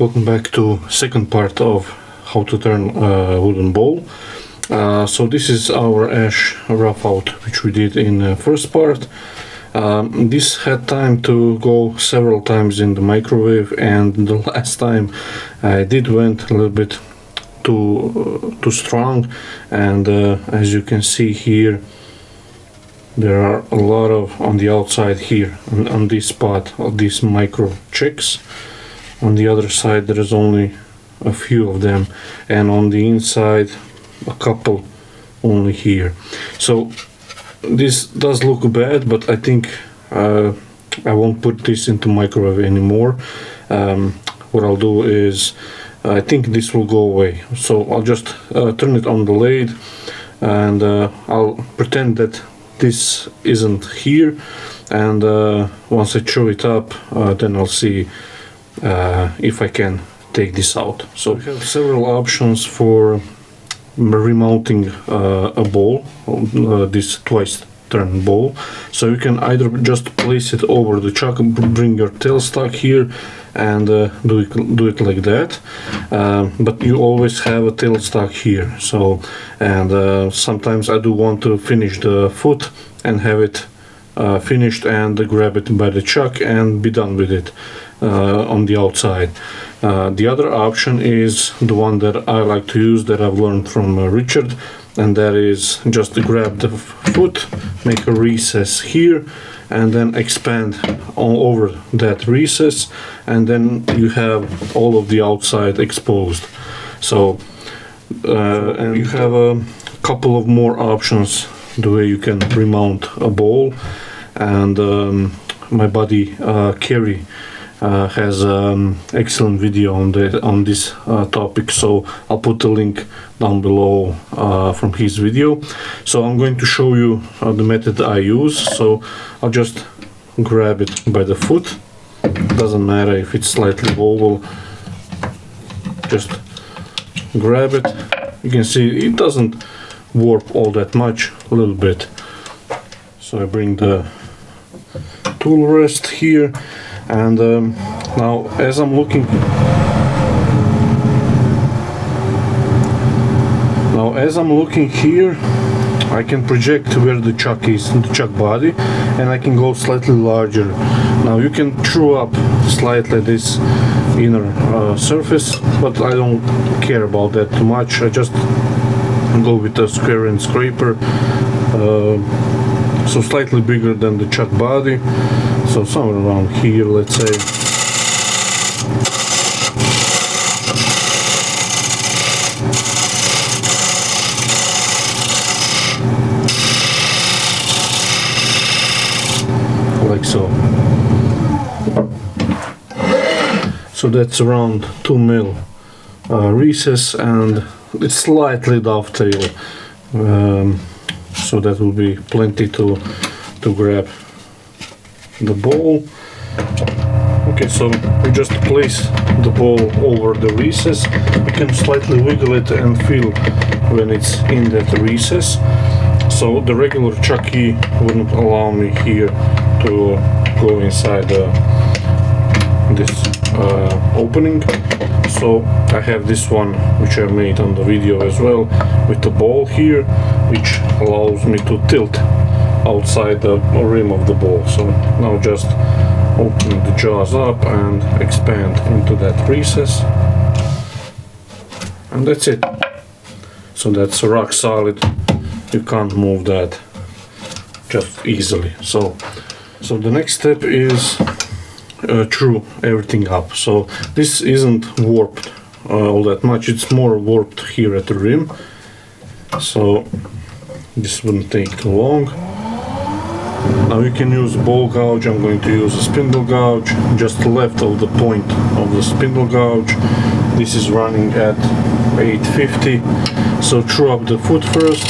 welcome back to second part of how to turn a wooden bowl. So this is our ash rough out which we did in first part. This had time to go several times in the microwave, and the last time I did went a little bit too strong, and as you can see here there are a lot of on the outside here on this spot of these micro checks. On the other side there is only a few of them, and on the inside a couple only here. So this does look bad, but I think I won't put this into microwave anymore. What I'll do is I think this will go away, so I'll just turn it on the lathe, and I'll pretend that this isn't here, and once I chew it up then I'll see if I can take this out. So we have several options for remounting a bowl, this twice turn bowl. So you can either just place it over the chuck, bring your tailstock here and do it like that, but you always have a tailstock here. So, and sometimes I do want to finish the foot and have it finished and grab it by the chuck and be done with it on the outside. The other option is the one that I like to use, that I've learned from Richard, and that is just grab the foot, make a recess here, and then expand all over that recess, and then you have all of the outside exposed. So and you have a couple of more options the way you can remount a bowl, and my buddy Kerry has excellent video on this topic, so I'll put the link down below from his video. So I'm going to show you the method I use. So I'll just grab it by the foot, doesn't matter if it's slightly oval, just grab it. You can see it doesn't warp all that much, a little bit. So I bring the tool rest here, and now as I'm looking here, I can project where the chuck is, the chuck body, and I can go slightly larger. Now you can true up slightly this inner surface, but I don't care about that too much. I just go with a square and scraper, so slightly bigger than the chuck body, so somewhere around here, let's say. Like so. So that's around 2 mil recess, and it's slightly dovetail, so that will be plenty to grab the bowl. Okay, so we just place the bowl over the recess. You can slightly wiggle it and feel when it's in that recess. So the regular chuck key wouldn't allow me here to go inside this opening. So I have this one which I made on the video as well, with the ball here, which allows me to tilt outside the rim of the ball. So now just open the jaws up and expand into that recess, and that's it. So that's rock solid, you can't move that just easily. So the next step is true everything up. So this isn't warped all that much, it's more warped here at the rim, so this wouldn't take too long. Now you can use ball gouge. I'm going to use a spindle gouge just left of the point of the spindle gouge. This is running at 850. So true up the foot first.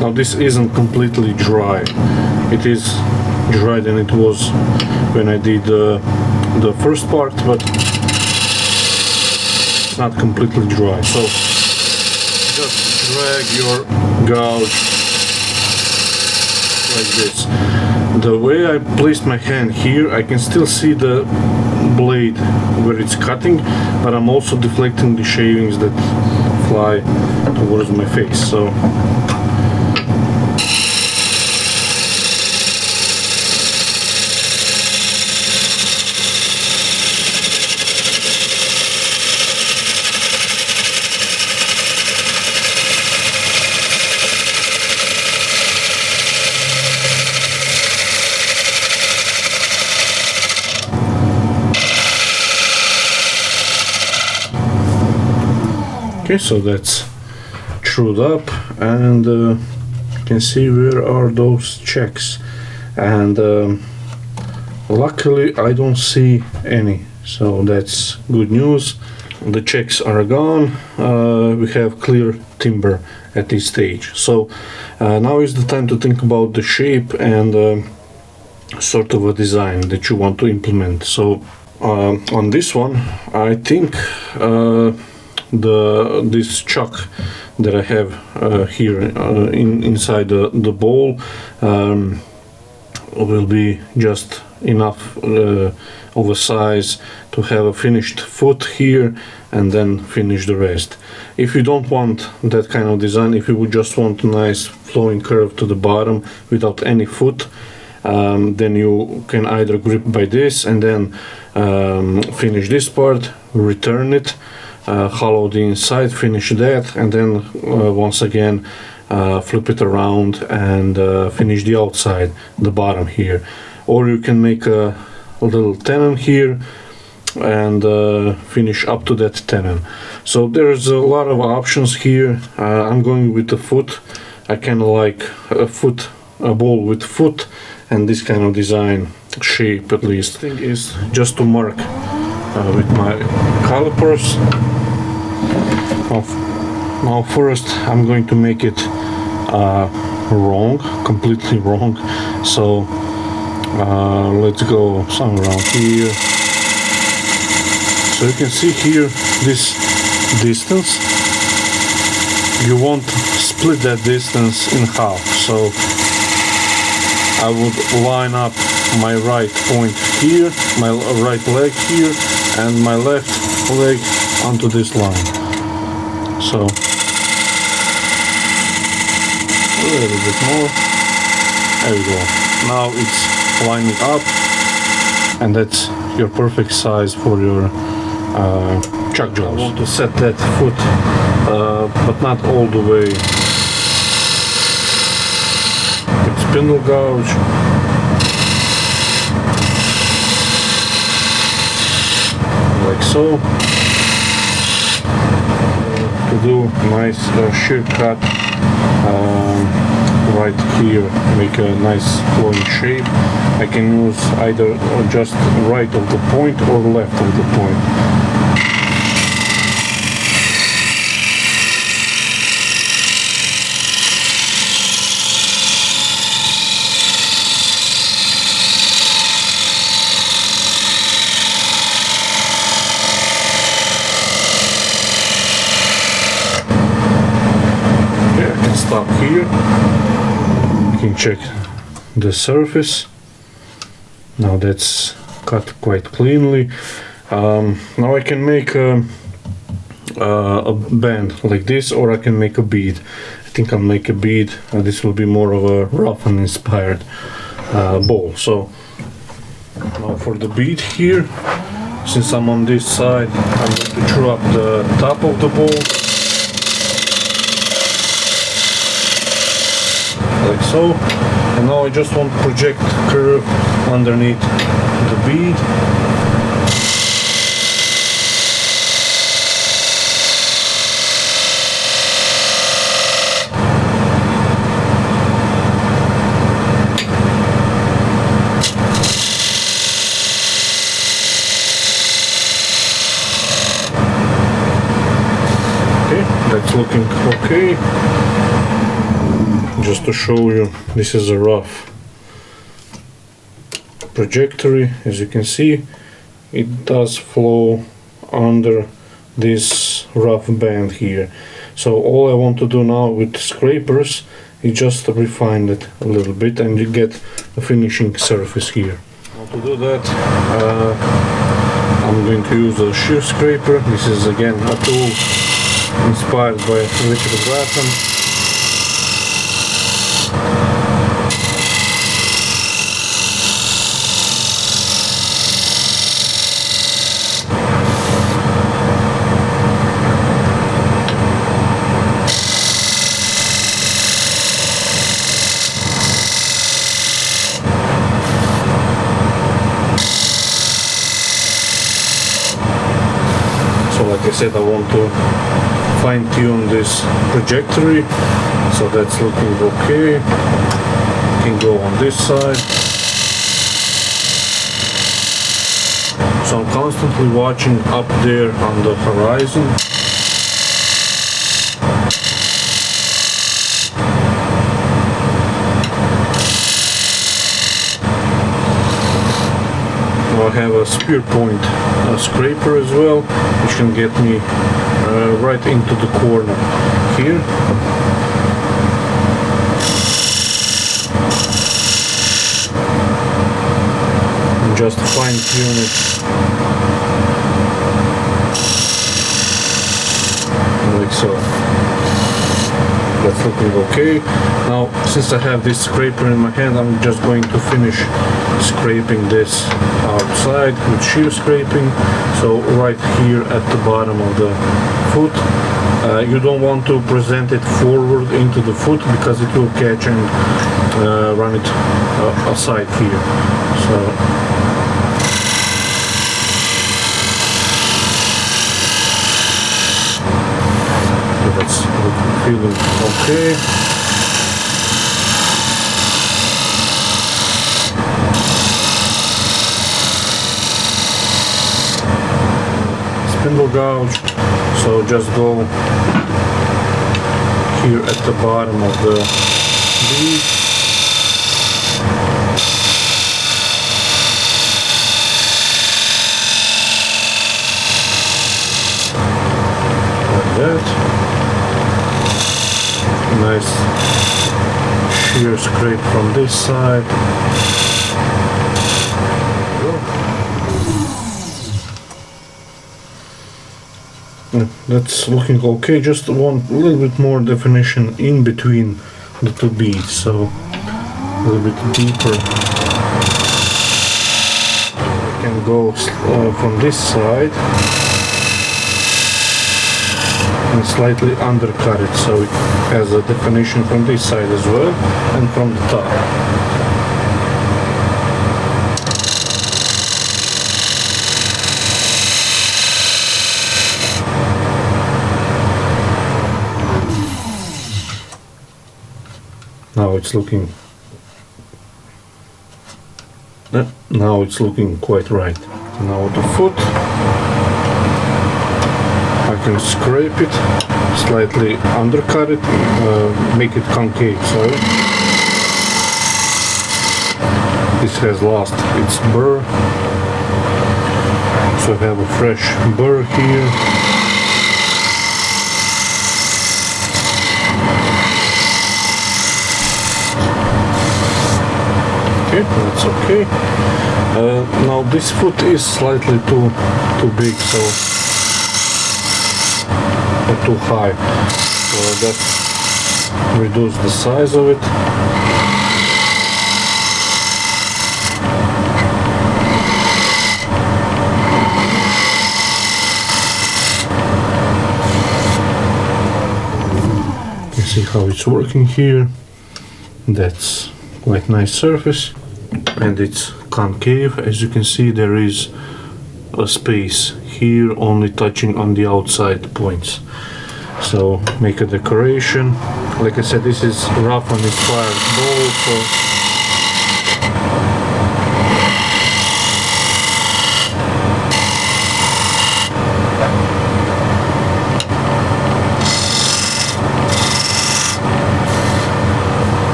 Now this isn't completely dry. It is drier than it was when I did the first part, but it's not completely dry. So just drag your gouge like this. the way I placed my hand here, I can still see the blade where it's cutting, but I'm also deflecting the shavings that fly towards my face. So okay, so that's trued up, and you can see where are those checks, and luckily I don't see any, so that's good news. The checks are gone. We have clear timber at this stage, so now is the time to think about the shape and sort of a design that you want to implement. So on this one, I think this chuck that I have here inside the bowl will be just enough of a size to have a finished foot here and then finish the rest. If you don't want that kind of design, if you would just want a nice flowing curve to the bottom without any foot, then you can either grip by this and then finish this part, return it, hollow the inside, finish that, and then once again flip it around and finish the outside, the bottom here. Or you can make a little tenon here and finish up to that tenon. So there's a lot of options here. I'm going with the foot. I kind of like a bowl with foot and this kind of design shape. At least thing is just to mark with my calipers. Now first I'm going to make it wrong, completely wrong. So let's go somewhere around here. So you can see here this distance. You want to split that distance in half. So I would line up my right point here, my right leg here, and my left leg onto this line. So a little bit more. There we go. Now it's lining up, and that's your perfect size for your chuck jobs. I want to set that foot, but not all the way. With spindle gouge. Like so. To do nice shear cut right here, make a nice flowing shape. I can use either just right of the point or left of the point. Stop here. You can check the surface. Now that's cut quite cleanly. Now I can make a band like this, or I can make a bead. I think I'll make a bead. This will be more of a Raffan inspired bowl. So now for the bead here, since I'm on this side, I'm going to throw up the top of the bowl. Like so, and now I just want to project curve underneath the bead. Okay, that's looking okay. Just to show you, this is a rough trajectory. As you can see, it does flow under this rough band here. So all I want to do now with scrapers you just refine it a little bit and you get a finishing surface here. Now to do that, I'm going to use a shear scraper. This is again a tool inspired by Richard Raffan. Like I said, I want to fine-tune this trajectory, so that's looking okay. Can go on this side. So I'm constantly watching up there on the horizon. I have a spear point scraper as well, which can get me right into the corner here. And just fine tune it like so. That's looking okay. Now, since I have this scraper in my hand, I'm just going to finish scraping this outside with shear scraping. So right here at the bottom of the foot, you don't want to present it forward into the foot because it will catch and run it aside here. So that's feeling okay. Spindle gouge, so just go here at the bottom of the bead. Like that. Nice shear scrape from this side. That's looking okay. Just want a little bit more definition in between the two beads, so a little bit deeper. I can go from this side and slightly undercut it, so it has a definition from this side as well and from the top. Now it's looking quite right. Now the foot, I can scrape it, slightly undercut it, make it concave, sorry. This has lost its burr, so I have a fresh burr here. Okay, that's okay. Now this foot is slightly too big, so or too high, so that reduce the size of it. You can see how it's working here. That's quite nice surface, and it's concave. As you can see, there is a space here only touching on the outside points. So make a decoration. Like I said, this is Raffan inspired bowl, so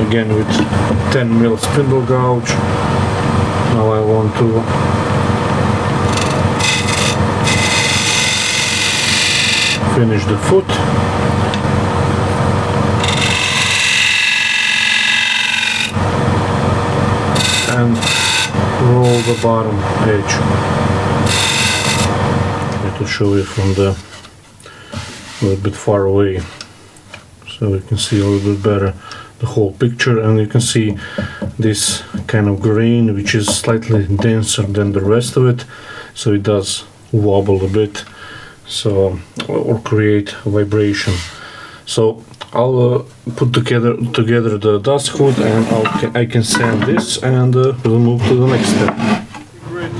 again with 10mm spindle gouge. Now I want to finish the foot. and roll the bottom edge. I have to show you from the a little bit far away, so you can see a little bit better the whole picture, and you can see this kind of grain which is slightly denser than the rest of it, so it does wobble a bit, so or create vibration. So I'll put together the dust hood, and I can sand this, and we'll move to the next step. Great.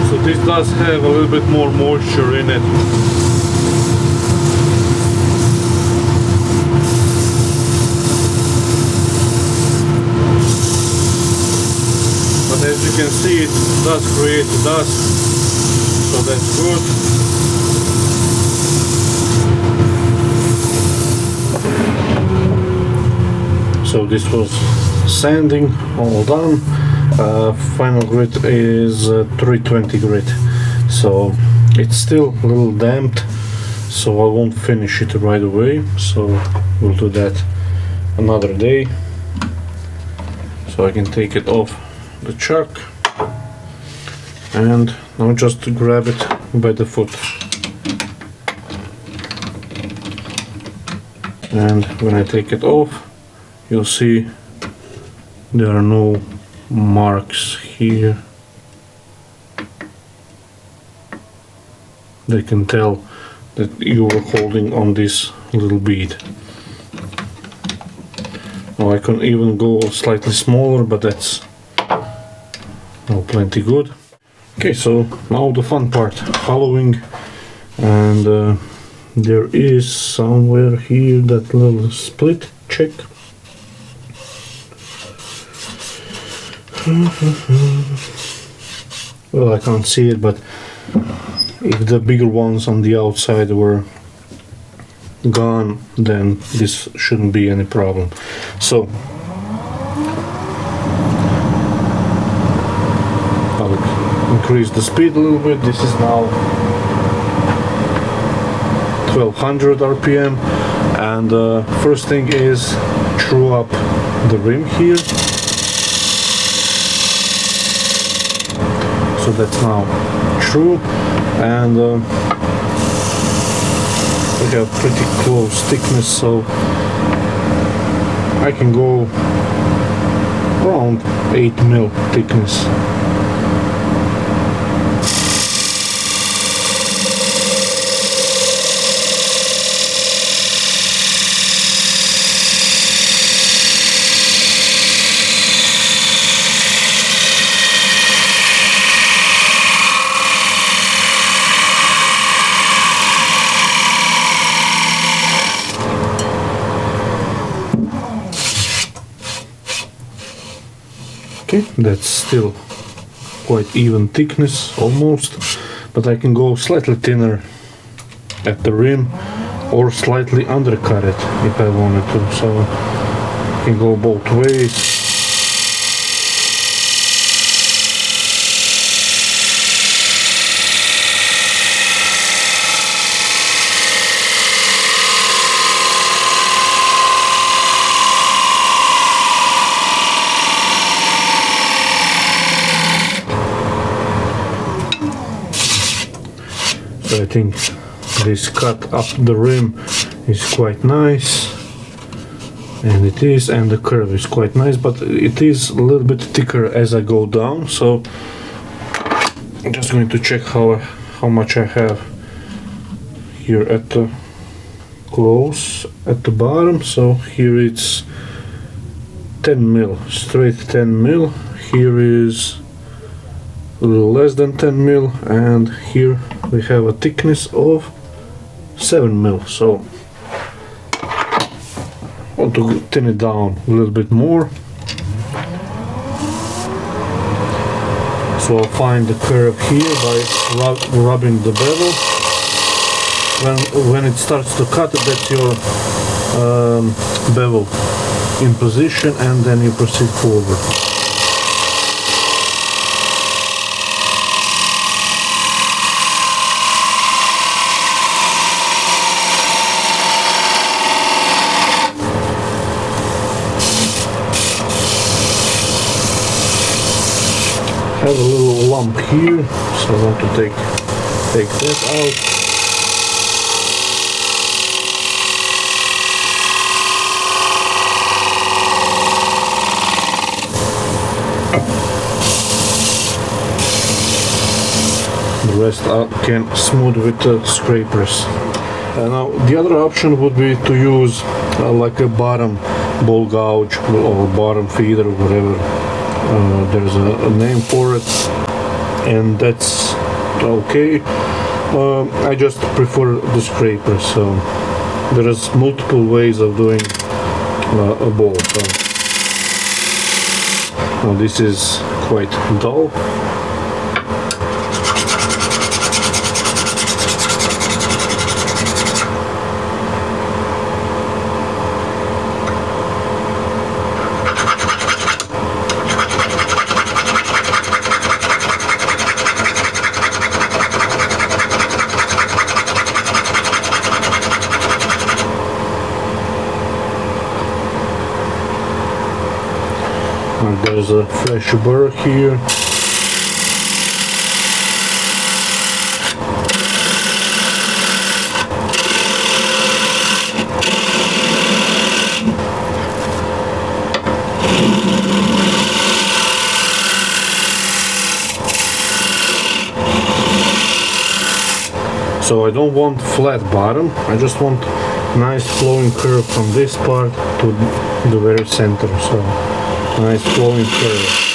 So this does have a little bit more moisture in it. As you can see, it does create dust, so that's good. So this was sanding, all done. Final grit is 320 grit, so it's still a little damped, so I won't finish it right away, so we'll do that another day. So I can take it off the chuck, and now just to grab it by the foot, and when I take it off, you'll see there are no marks here. They can tell that you were holding on this little bead. Now I can even go slightly smaller, but that's plenty good. Okay, so now the fun part, following, and there is somewhere here that little split check. Well, I can't see it, but if the bigger ones on the outside were gone, then this shouldn't be any problem. So I'll increase the speed a little bit. This is now 1200 RPM, and first thing is true up the rim here. So that's now true, and we have pretty close thickness, so I can go around 8 mil thickness. Okay, that's still quite even thickness, almost, but I can go slightly thinner at the rim or slightly undercut it if I wanted to, so I can go both ways. I think this cut up the rim is quite nice, and it is, and the curve is quite nice, but it is a little bit thicker as I go down, so I'm just going to check how much I have here at the close at the bottom. So here it's 10 mil, straight 10 mil, here is a little less than 10 mil, and here we have a thickness of 7 mil. So I want to thin it down a little bit more. So I'll find the curve here by rubbing the bevel. When it starts to cut, that's your bevel in position, and then you proceed forward. have a little lump here, so I want to take that out. The rest I can smooth with scrapers. Now the other option would be to use like a bottom ball gouge or bottom feeder or whatever. There's a name for it, and that's okay. I just prefer the scraper, so there is multiple ways of doing a ball. So now this is quite dull. There's a fresh burr here. So I don't want flat bottom, I just want nice flowing curve from this part to the very center. So nice flowing curve.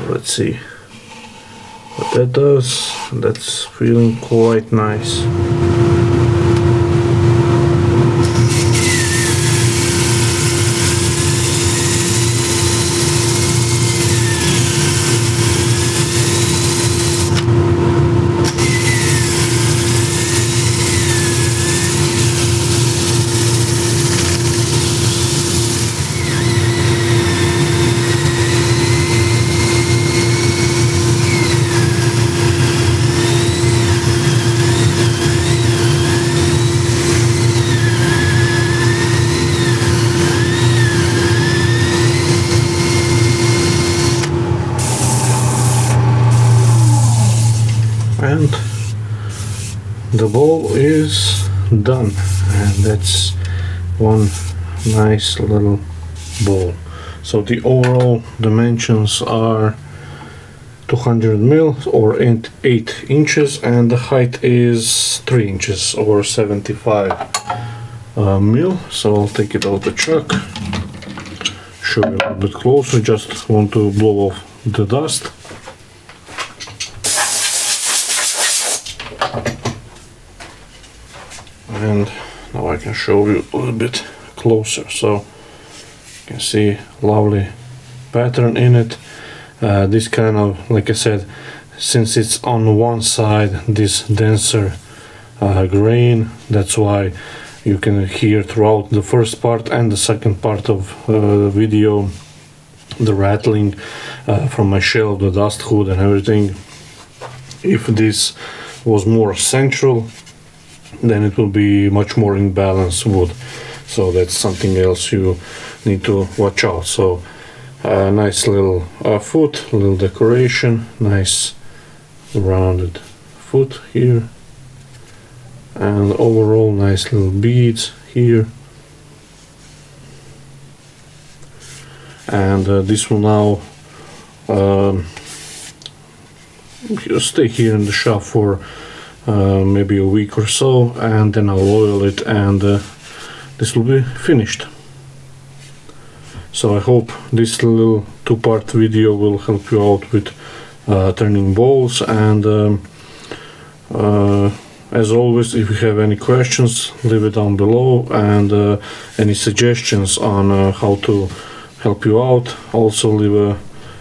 Let's see what that does. That's feeling quite nice. And the ball is done, and that's one nice little ball. So the overall dimensions are 200 mil or 8 inches, and the height is 3 inches or 75 mil. So I'll take it out the chuck, show you a little bit closer. Just want to blow off the dust. And now I can show you a little bit closer. So you can see lovely pattern in it. This kind of, like I said, since it's on one side this denser grain, that's why you can hear throughout the first part and the second part of the video the rattling from my shell, the dust hood and everything. If this was more central, then it will be much more in balance wood. So that's something else you need to watch out. So nice little foot, little decoration, nice rounded foot here, and overall nice little beads here. And this will now stay here in the shop for maybe a week or so, and then I'll oil it, and this will be finished. So I hope this little two-part video will help you out with turning balls, and as always, if you have any questions, leave it down below, and any suggestions on how to help you out. Also leave a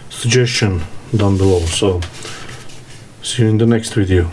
suggestion down below. So see you in the next video.